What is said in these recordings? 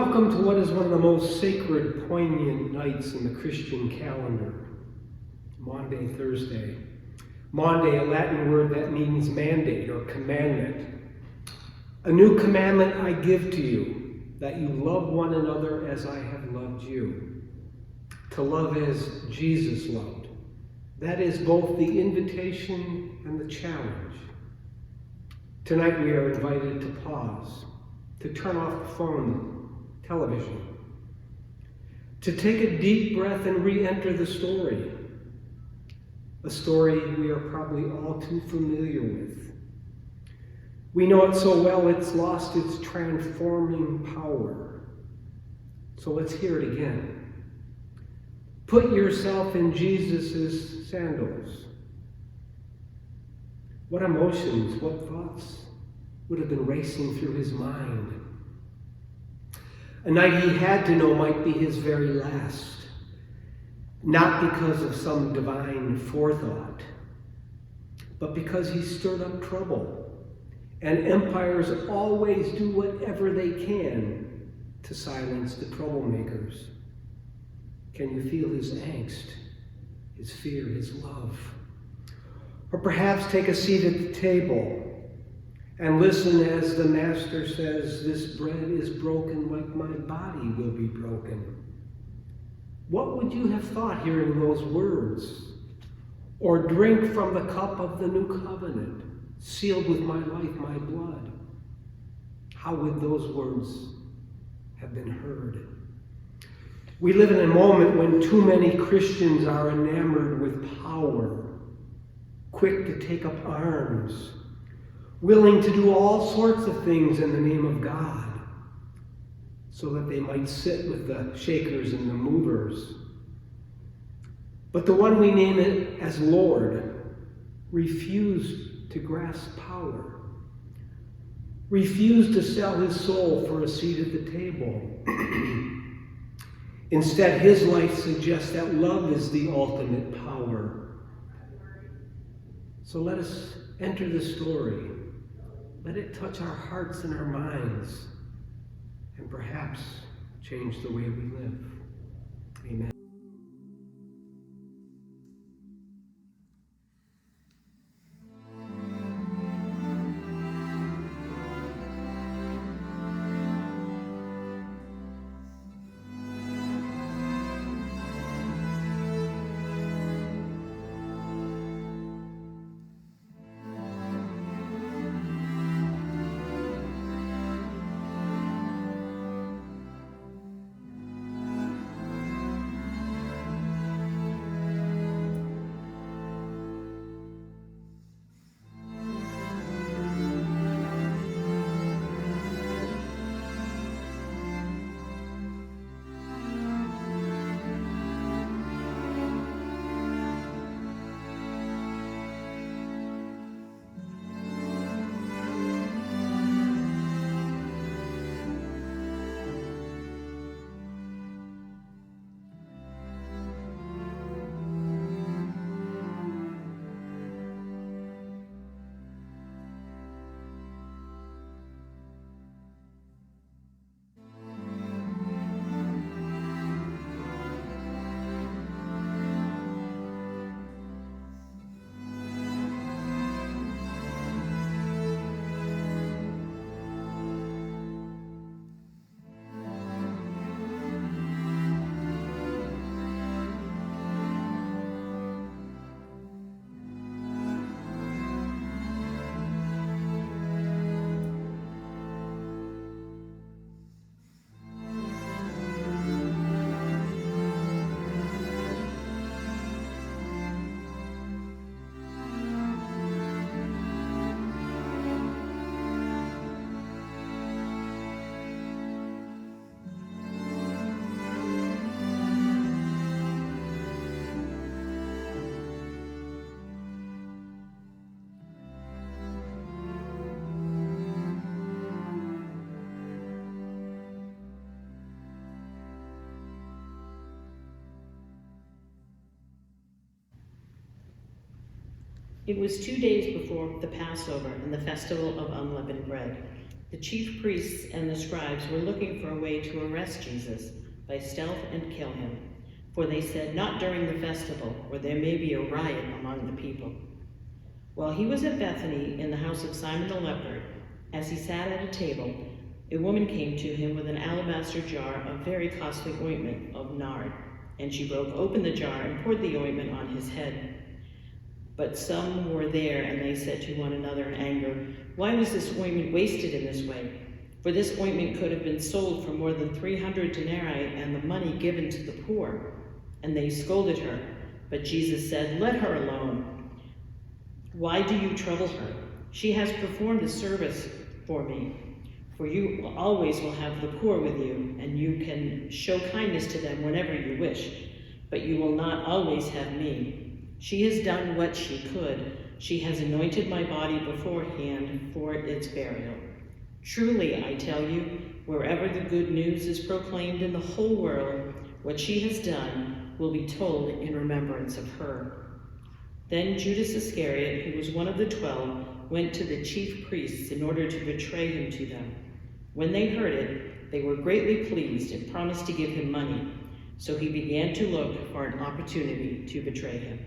welcome to what is one of the most sacred, poignant nights in the Christian calendar, Maundy, Thursday. Maundy, a Latin word that means mandate or commandment. A new commandment I give to you, that you love one another as I have loved you. To love as Jesus loved. That is both the invitation and the challenge. Tonight we are invited to pause, to turn off the phone, television, to take a deep breath and re-enter the story. A story we are probably all too familiar with. We know it so well it's lost its transforming power. So let's hear it again. Put yourself in Jesus' sandals. What emotions, what thoughts would have been racing through his mind? A night he had to know might be his very last. Not because of some divine forethought, but because he stirred up trouble. And empires always do whatever they can to silence the troublemakers. Can you feel his angst, his fear, his love? Or perhaps take a seat at the table and listen as the Master says, "This bread is broken like my body will be broken." What would you have thought hearing those words? Or drink from the cup of the new covenant, sealed with my life, my blood. How would those words have been heard? We live in a moment when too many Christians are enamored with power, quick to take up arms, willing to do all sorts of things in the name of God, so that they might sit with the shakers and the movers. But the one we name it as Lord refused to grasp power, refused to sell his soul for a seat at the table. Instead, his life suggests that love is the ultimate power. So let us enter the story. Let it touch our hearts and our minds, and perhaps change the way we live. Amen. It was 2 days before the Passover and the festival of unleavened bread. The chief priests and the scribes were looking for a way to arrest Jesus by stealth and kill him, for they said, "Not during the festival, or there may be a riot among the people." While he was at Bethany in the house of Simon the leper, as he sat at a table, a woman came to him with an alabaster jar of very costly ointment of nard, and she broke open the jar and poured the ointment on his head. But some were there, and they said to one another in anger, "Why was this ointment wasted in this way? For this ointment could have been sold for more than 300 denarii and the money given to the poor." And they scolded her. But Jesus said, "Let her alone. Why do you trouble her? She has performed a service for me. For you always will have the poor with you, and you can show kindness to them whenever you wish, but you will not always have me. She has done what she could. She has anointed my body beforehand for its burial. Truly, I tell you, wherever the good news is proclaimed in the whole world, what she has done will be told in remembrance of her." Then Judas Iscariot, who was one of the 12, went to the chief priests in order to betray him to them. When they heard it, they were greatly pleased and promised to give him money. So he began to look for an opportunity to betray him.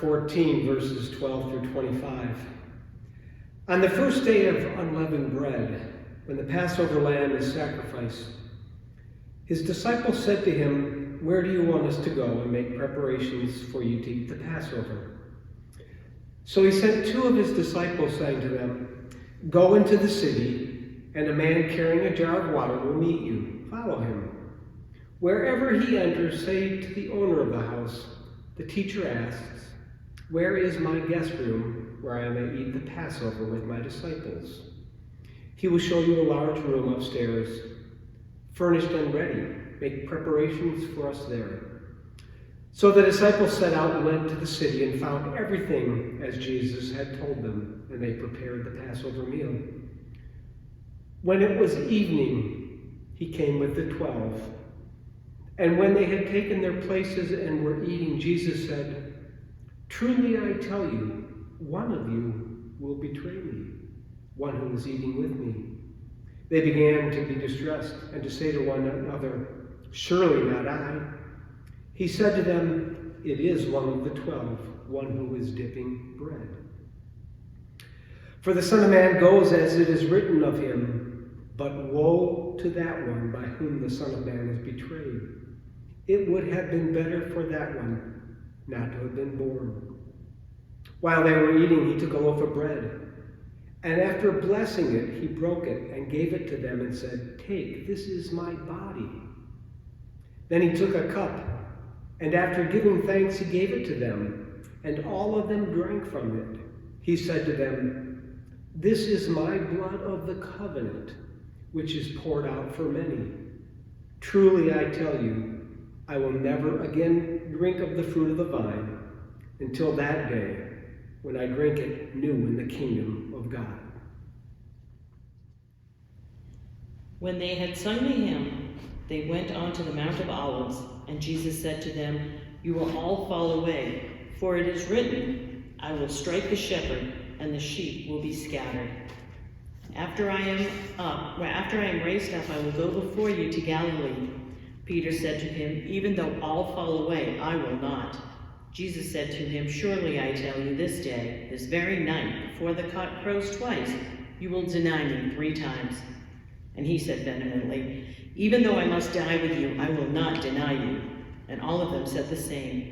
14, verses 12 through 25. On the first day of unleavened bread, when the Passover lamb is sacrificed, his disciples said to him, "Where do you want us to go and make preparations for you to eat the Passover?" So he sent two of his disciples, saying to them, "Go into the city, and a man carrying a jar of water will meet you. Follow him. Wherever he enters, say to the owner of the house, 'The teacher asks, where is my guest room where I may eat the Passover with my disciples?' He will show you a large room upstairs, furnished and ready. Make preparations for us there." So the disciples set out and went to the city and found everything as Jesus had told them, and they prepared the Passover meal. When it was evening, he came with the 12. And when they had taken their places and were eating, Jesus said, "Truly I tell you, one of you will betray me, one who is eating with me." They began to be distressed and to say to one another, "Surely not I." He said to them, "It is one of the 12, one who is dipping bread. For the Son of Man goes as it is written of him, but woe to that one by whom the Son of Man is betrayed. It would have been better for that one not to have been born." While they were eating, he took a loaf of bread, and after blessing it, he broke it and gave it to them and said, "Take, this is my body." Then he took a cup, and after giving thanks, he gave it to them, and all of them drank from it. He said to them, "This is my blood of the covenant, which is poured out for many. Truly I tell you, I will never again drink of the fruit of the vine until that day when I drink it new in the kingdom of God." When they had sung the hymn, they went on to the Mount of Olives, and Jesus said to them, "You will all fall away, for it is written, 'I will strike the shepherd, and the sheep will be scattered.' After I am raised up, I will go before you to Galilee." Peter said to him, "Even though all fall away, I will not." Jesus said to him, "Surely I tell you, this day, this very night, before the cock crows twice, you will deny me 3 times. And he said vehemently, "Even though I must die with you, I will not deny you." And all of them said the same.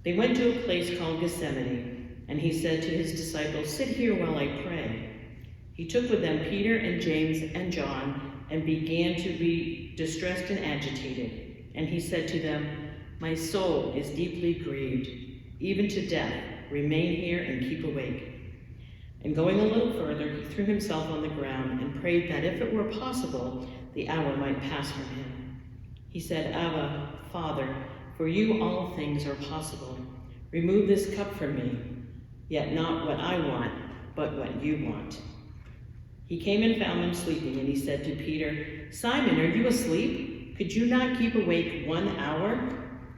They went to a place called Gethsemane, and he said to his disciples, "Sit here while I pray." He took with them Peter and James and John, and began to be distressed and agitated. And he said to them, "My soul is deeply grieved, even to death. Remain here and keep awake." And going a little further, he threw himself on the ground and prayed that if it were possible, the hour might pass from him. He said, "Abba, Father, for you all things are possible. Remove this cup from me, yet not what I want, but what you want." He came and found them sleeping, and he said to Peter, "Simon, are you asleep? Could you not keep awake 1 hour?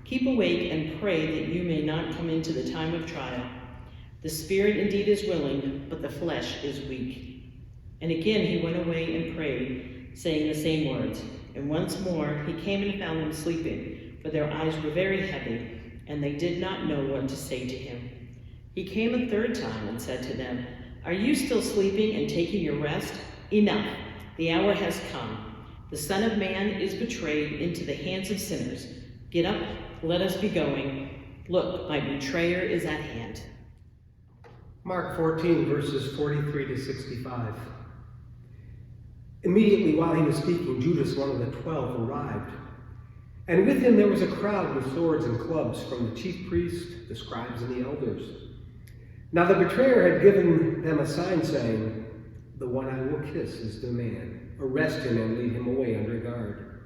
Keep awake and pray that you may not come into the time of trial. The spirit indeed is willing, but the flesh is weak." And again he went away and prayed, saying the same words. And once more he came and found them sleeping, for their eyes were very heavy, and they did not know what to say to him. He came a 3rd time and said to them, "Are you still sleeping and taking your rest? Enough, the hour has come. The Son of Man is betrayed into the hands of sinners. Get up, let us be going. Look, my betrayer is at hand." Mark 14, verses 43 to 65. Immediately while he was speaking, Judas, one of the 12, arrived. And with him there was a crowd with swords and clubs from the chief priests, the scribes, and the elders. Now the betrayer had given them a sign saying, "The one I will kiss is the man. Arrest him and lead him away under guard."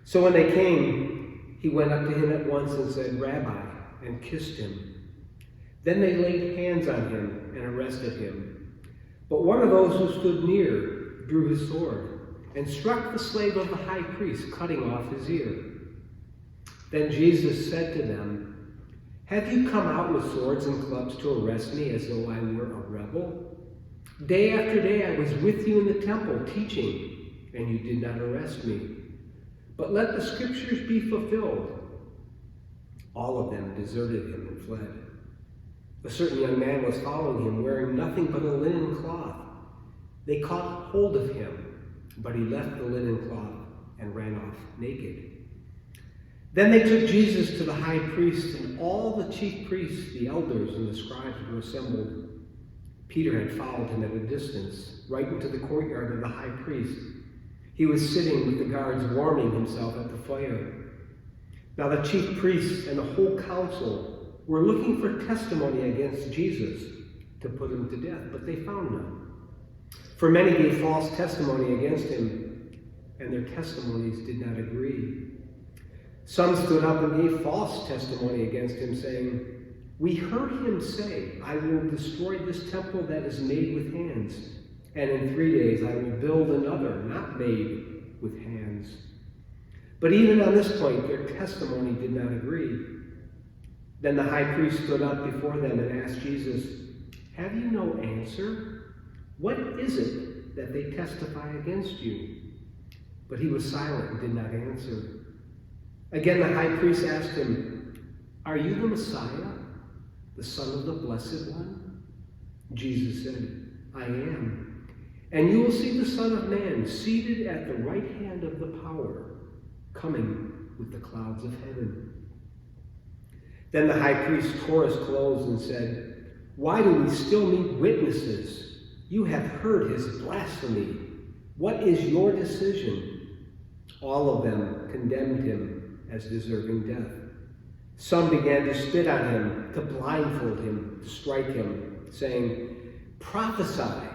So when they came, he went up to him at once and said, "Rabbi," and kissed him. Then they laid hands on him and arrested him. But one of those who stood near drew his sword and struck the slave of the high priest, cutting off his ear. Then Jesus said to them, "Have you come out with swords and clubs to arrest me as though I were a rebel? Day after day I was with you in the temple teaching, and you did not arrest me. But let the scriptures be fulfilled." All of them deserted him and fled. A certain young man was following him, wearing nothing but a linen cloth. They caught hold of him, but he left the linen cloth and ran off naked. Then they took Jesus to the high priest, and all the chief priests, the elders, and the scribes were assembled. Peter had followed him at a distance, right into the courtyard of the high priest. He was sitting with the guards warming himself at the fire. Now the chief priests and the whole council were looking for testimony against Jesus to put him to death, but they found none. For many gave false testimony against him, and their testimonies did not agree. Some stood up and gave false testimony against him, saying, "We heard him say, 'I will destroy this temple that is made with hands, and in 3 days I will build another not made with hands.'" But even on this point, their testimony did not agree. Then the high priest stood up before them and asked Jesus, "Have you no answer? What is it that they testify against you?" But he was silent and did not answer. Again, the high priest asked him, "Are you the Messiah, the Son of the Blessed One?" Jesus said, "I am. And you will see the Son of Man seated at the right hand of the power, coming with the clouds of heaven." Then the high priest tore his clothes and said, "Why do we still need witnesses? You have heard his blasphemy. What is your decision?" All of them condemned him as deserving death. Some began to spit on him, to blindfold him, to strike him, saying, "Prophesy."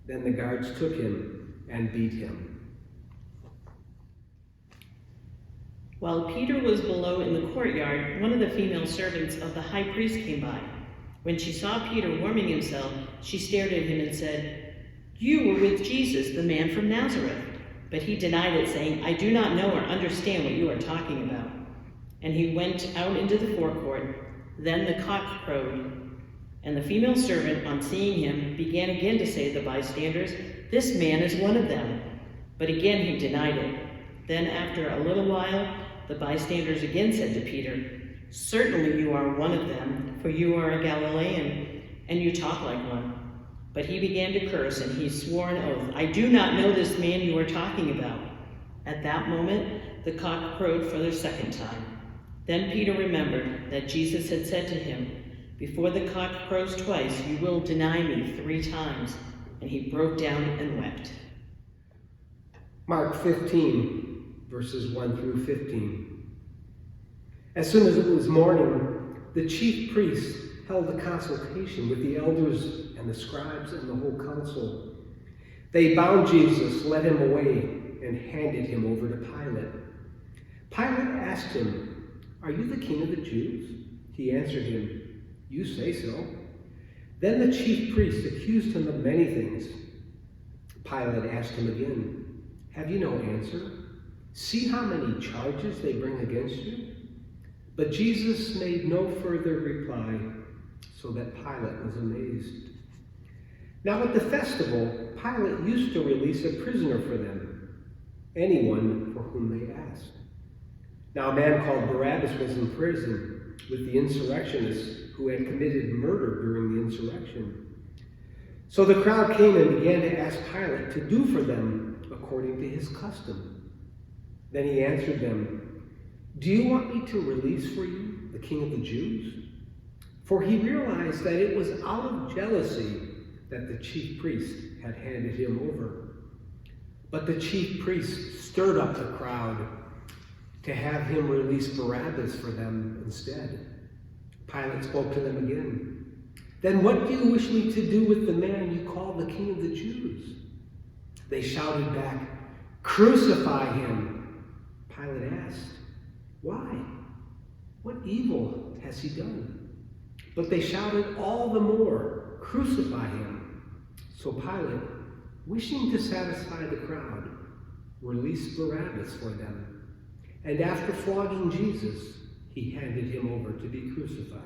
Then the guards took him and beat him. While Peter was below in the courtyard, one of the female servants of the high priest came by. When she saw Peter warming himself, she stared at him and said, "You were with Jesus, the man from Nazareth." But he denied it, saying, "I do not know or understand what you are talking about." And he went out into the forecourt. Then the cock crowed. And the female servant, on seeing him, began again to say to the bystanders, "This man is one of them." But again he denied it. Then after a little while, the bystanders again said to Peter, "Certainly you are one of them, for you are a Galilean, and you talk like one." But he began to curse, and he swore an oath, "I do not know this man you are talking about." At that moment, the cock crowed for the second time. Then Peter remembered that Jesus had said to him, "Before the cock crows twice, you will deny me 3 times." And he broke down and wept. Mark 15, verses 1 through 15. As soon as it was morning, the chief priests held a consultation with the elders and the scribes and the whole council. They bound Jesus, led him away, and handed him over to Pilate. Pilate asked him, "Are you the king of the Jews?" He answered him, "You say so." Then the chief priests accused him of many things. Pilate asked him again, "Have you no answer? See how many charges they bring against you?" But Jesus made no further reply, so that Pilate was amazed. Now at the festival, Pilate used to release a prisoner for them, anyone for whom they asked. Now a man called Barabbas was in prison with the insurrectionists who had committed murder during the insurrection. So the crowd came and began to ask Pilate to do for them according to his custom. Then he answered them, "Do you want me to release for you the king of the Jews?" For he realized that it was out of jealousy that the chief priest had handed him over. But the chief priest stirred up the crowd to have him release Barabbas for them instead. Pilate spoke to them again. "Then what do you wish me to do with the man you call the king of the Jews?" They shouted back, "Crucify him!" Pilate asked, "Why? What evil has he done?" But they shouted all the more, "Crucify him!" So Pilate, wishing to satisfy the crowd, released Barabbas for them. And after flogging Jesus, he handed him over to be crucified.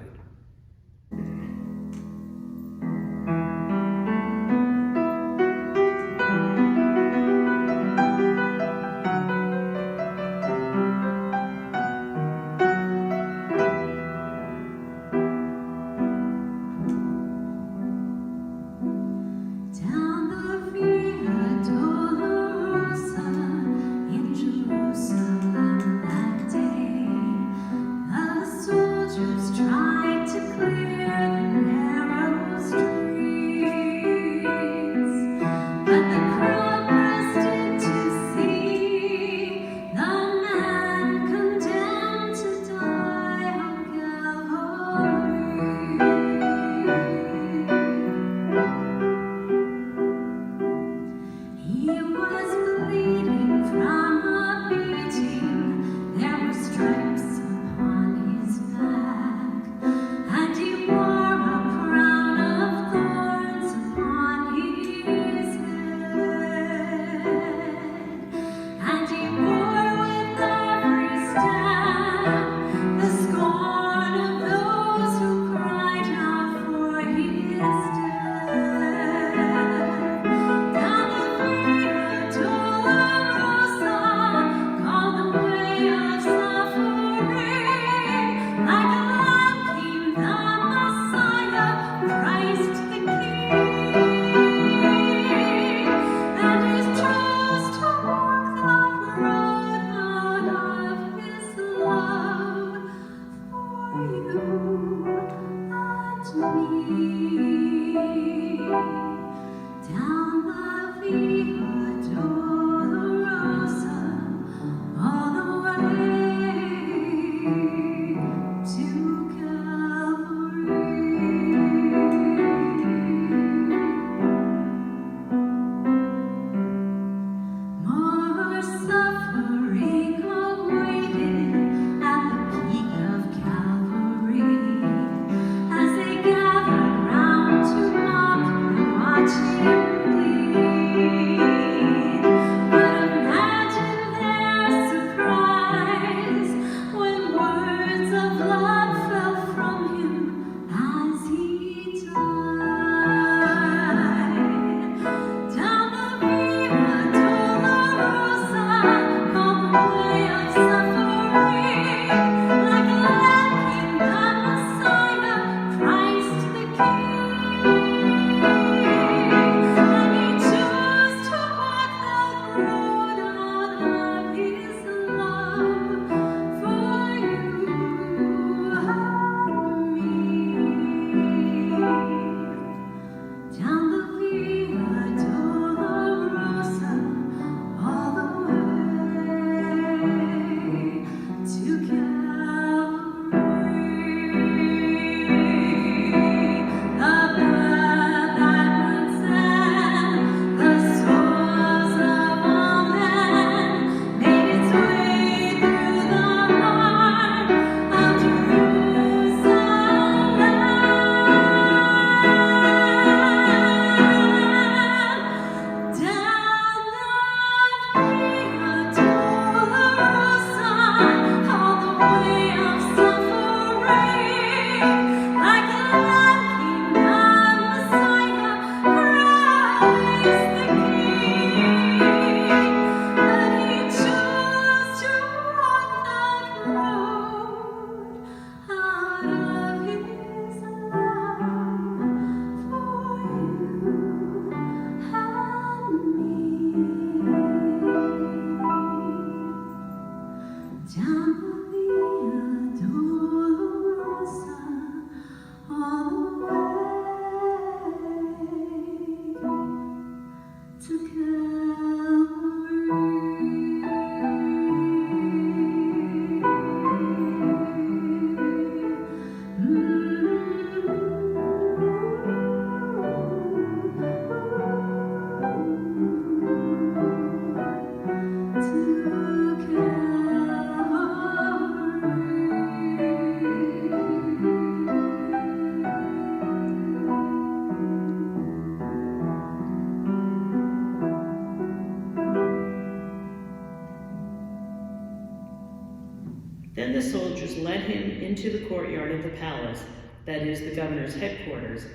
Then the soldiers led him into the courtyard of the palace, that is, the governor's headquarters,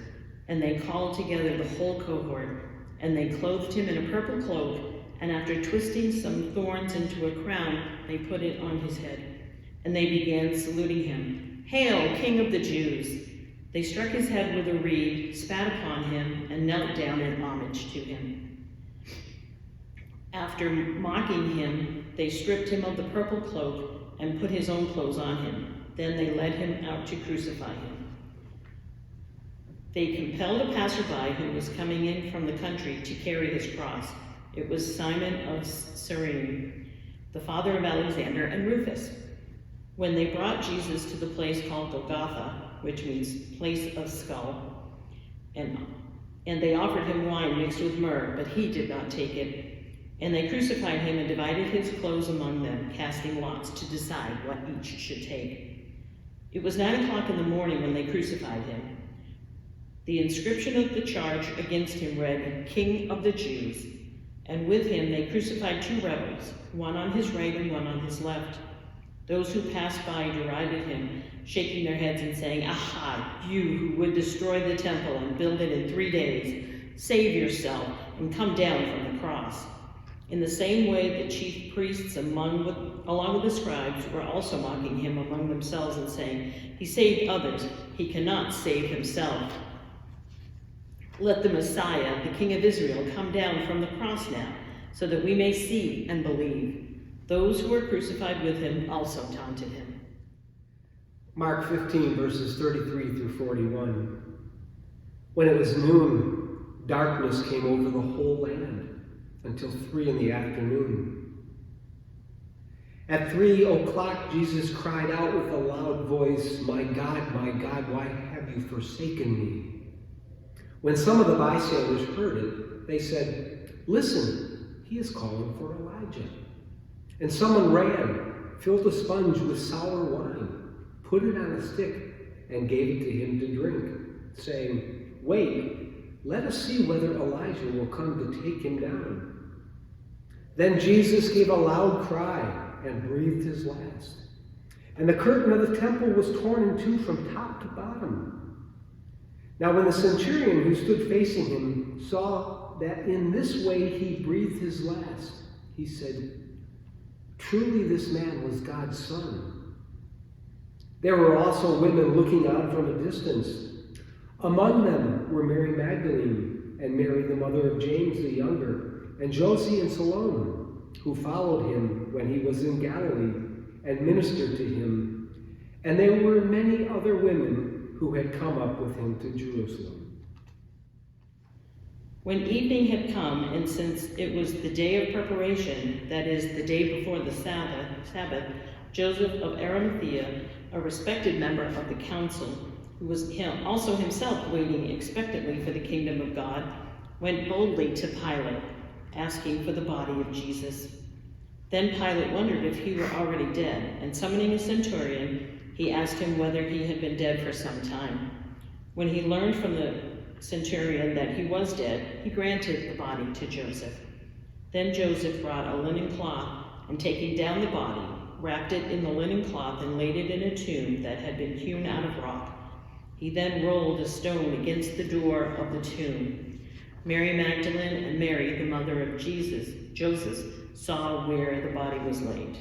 and they called together the whole cohort, and they clothed him in a purple cloak, and after twisting some thorns into a crown, they put it on his head. And they began saluting him, "Hail, King of the Jews!" They struck his head with a reed, spat upon him, and knelt down in homage to him. After mocking him, they stripped him of the purple cloak and put his own clothes on him. Then they led him out to crucify him. They compelled a passerby who was coming in from the country to carry his cross. It was Simon of Cyrene, the father of Alexander and Rufus. When they brought Jesus to the place called Golgotha, which means place of skull, and they offered him wine mixed with myrrh, but he did not take it. And they crucified him and divided his clothes among them, casting lots to decide what each should take. It was 9 o'clock in the morning when they crucified him. The inscription of the charge against him read, "King of the Jews." And with him they crucified 2 rebels, one on his right and one on his left. Those who passed by derided him, shaking their heads and saying, "Aha, you who would destroy the temple and build it in 3 days, save yourself and come down from the cross." In the same way, the chief priests, along with the scribes, were also mocking him among themselves and saying, "He saved others, he cannot save himself. Let the Messiah, the King of Israel, come down from the cross now, so that we may see and believe." Those who were crucified with him also taunted him. Mark 15, verses 33 through 41. When it was noon, darkness came over the whole land until 3 in the afternoon. At 3 o'clock, Jesus cried out with a loud voice, my God, why have you forsaken me?" When some of the bystanders heard it, they said, "Listen, he is calling for Elijah." And someone ran, filled a sponge with sour wine, put it on a stick, and gave it to him to drink, saying, "Wait, let us see whether Elijah will come to take him down." Then Jesus gave a loud cry and breathed his last. And the curtain of the temple was torn in two from top to bottom. Now when the centurion who stood facing him saw that in this way he breathed his last, he said, "Truly this man was God's son." There were also women looking on from a distance. Among them were Mary Magdalene and Mary, the mother of James the younger, and Josie and Salome, who followed him when he was in Galilee and ministered to him. And there were many other women who had come up with him to Jerusalem. When evening had come, and since it was the day of preparation, that is, the day before the Sabbath, Joseph of Arimathea, a respected member of the council, who was also himself waiting expectantly for the kingdom of God, went boldly to Pilate, asking for the body of Jesus. Then Pilate wondered if he were already dead, and summoning a centurion, he asked him whether he had been dead for some time. When he learned from the centurion that he was dead, he granted the body to Joseph. Then Joseph brought a linen cloth, and taking down the body, wrapped it in the linen cloth and laid it in a tomb that had been hewn out of rock. He then rolled a stone against the door of the tomb. Mary Magdalene and Mary, the mother of Joseph, saw where the body was laid.